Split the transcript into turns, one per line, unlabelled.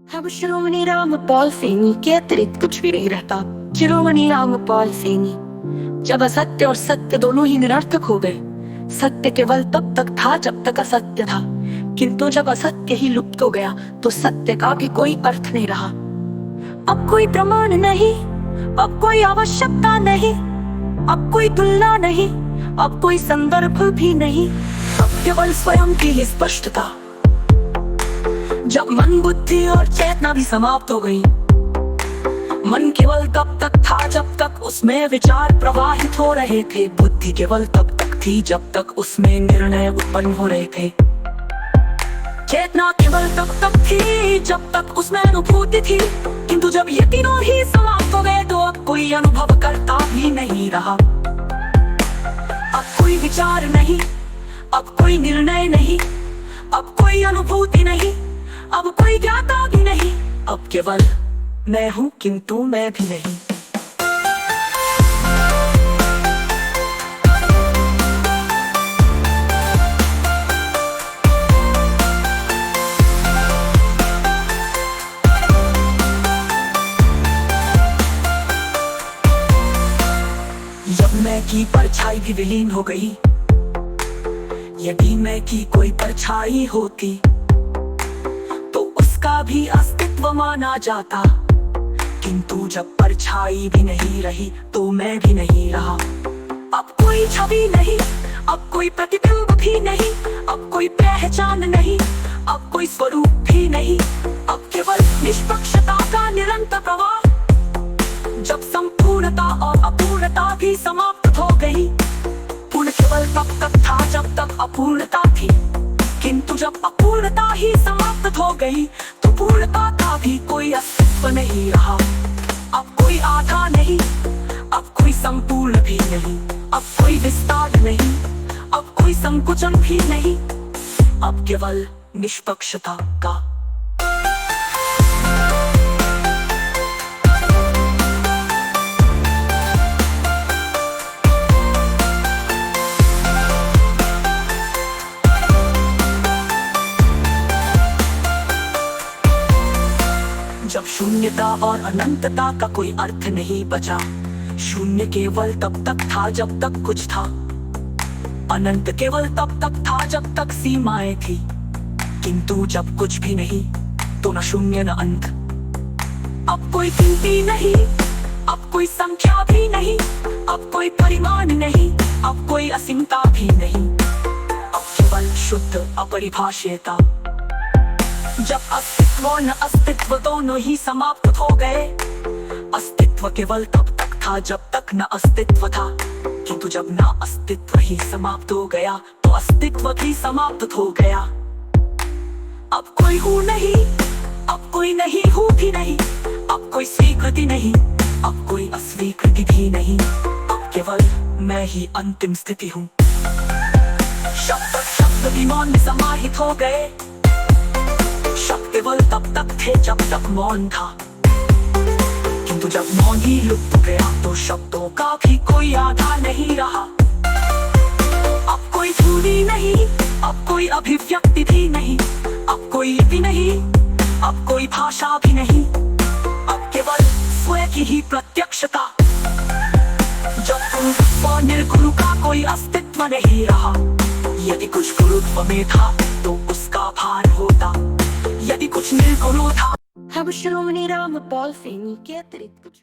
अब शिरोमणि रामपाल सैनी के अतिरिक्त कुछ भी नहीं रहता। शिरोमणि रामपाल सैनी। जब असत्य और सत्य दोनों ही निरर्थक हो गए, सत्य केवल तब तक था जब तक असत्य था, किंतु जब असत्य ही लुप्त हो गया तो सत्य का भी कोई अर्थ नहीं रहा। अब कोई प्रमाण नहीं, अब कोई आवश्यकता नहीं, अब कोई तुलना नहीं, अब कोई संदर्भ भी नहीं, अब केवल स्वयं की ही स्पष्टता। जब मन, बुद्धि और चेतना भी समाप्त हो गई, मन केवल तब तक था जब तक उसमें विचार प्रवाहित हो रहे थे, बुद्धि केवल तब तक थी जब तक उसमें निर्णय उत्पन्न हो रहे थे, चेतना केवल तब तक थी जब तक उसमें अनुभूति थी, किंतु जब ये तीनों ही समाप्त हो गए तो अब कोई अनुभव करता भी नहीं रहा। अब कोई विचार नहीं, अब कोई निर्णय नहीं, अब कोई अनुभूति नहीं, अब कोई ज्ञाता भी नहीं, अब केवल मैं हूँ किंतु मैं भी नहीं। जब मैं की परछाई भी विलीन हो गई, यदि मैं की कोई परछाई होती तो उसका भी अस्तित्व माना जाता, किंतु जब परछाई भी नहीं रही तो मैं भी नहीं रहा। अब कोई छवि नहीं, अब कोई प्रतिबिंब भी नहीं, अब कोई पहचान नहीं, अब कोई स्वरूप भी नहीं, अब केवल निष्पक्षता का निरंतर प्रवाह। जब संपूर्णता और अपूर्णता भी समाप्त हो गई, पूर्ण केवल तब तक था जब तक अपूर्णता थी, किंतु जब अपूर्णता ही समाप्त हो गई तो पूर्णता का भी कोई अस्तित्व नहीं रहा। अब कोई आधा नहीं, अब कोई संपूर्ण भी नहीं, अब कोई विस्तार नहीं, अब कोई संकुचन भी नहीं, अब केवल निष्पक्षता का। जब शून्यता और अनंतता का कोई अर्थ नहीं बचा, शून्य केवल तब तक था जब तक कुछ था, अनंत केवल तब तक था जब तक सीमाएं थी, किंतु जब कुछ भी नहीं तो न शून्य न अंत। अब कोई गिनती नहीं, अब कोई संख्या भी नहीं, अब कोई परिमाण नहीं, अब कोई असीमता भी नहीं, अब केवल शुद्ध अपरिभाषितता। जब अस्तित्व और न अस्तित्व दोनों ही समाप्त हो गए, अस्तित्व केवल तब तक था जब तक न अस्तित्व था, किंतु जब न अस्तित्व ही समाप्त हो गया तो अस्तित्व भी समाप्त हो गया। अब कोई हूँ नहीं, अब कोई नहीं हूँ भी नहीं, अब कोई स्वीकृति नहीं, अब कोई अस्वीकृति भी नहीं, अब केवल मैं ही अंतिम स्थिति हूँ। शब्द भी मौन में समाहित हो गए, शब्द केवल तब तक थे जब तक मौन था, किंतु जब मौन ही लुप्त हो गया तो शब्दों का भी कोई आधार नहीं रहा। अब कोई ध्वनि नहीं, अब कोई अभिव्यक्ति भी नहीं, अब कोई लिपि नहीं, अब कोई भाषा भी नहीं, अब केवल स्वयं की ही प्रत्यक्षता। जब गुरु और निर्गुरु का कोई अस्तित्व नहीं रहा, यदि कुछ गुरुत्व में था तो उसका भार होता, यदि कुछ निर्गुण था। अब शिरोमणि रामपाल सैनी के अतिरिक्त कुछ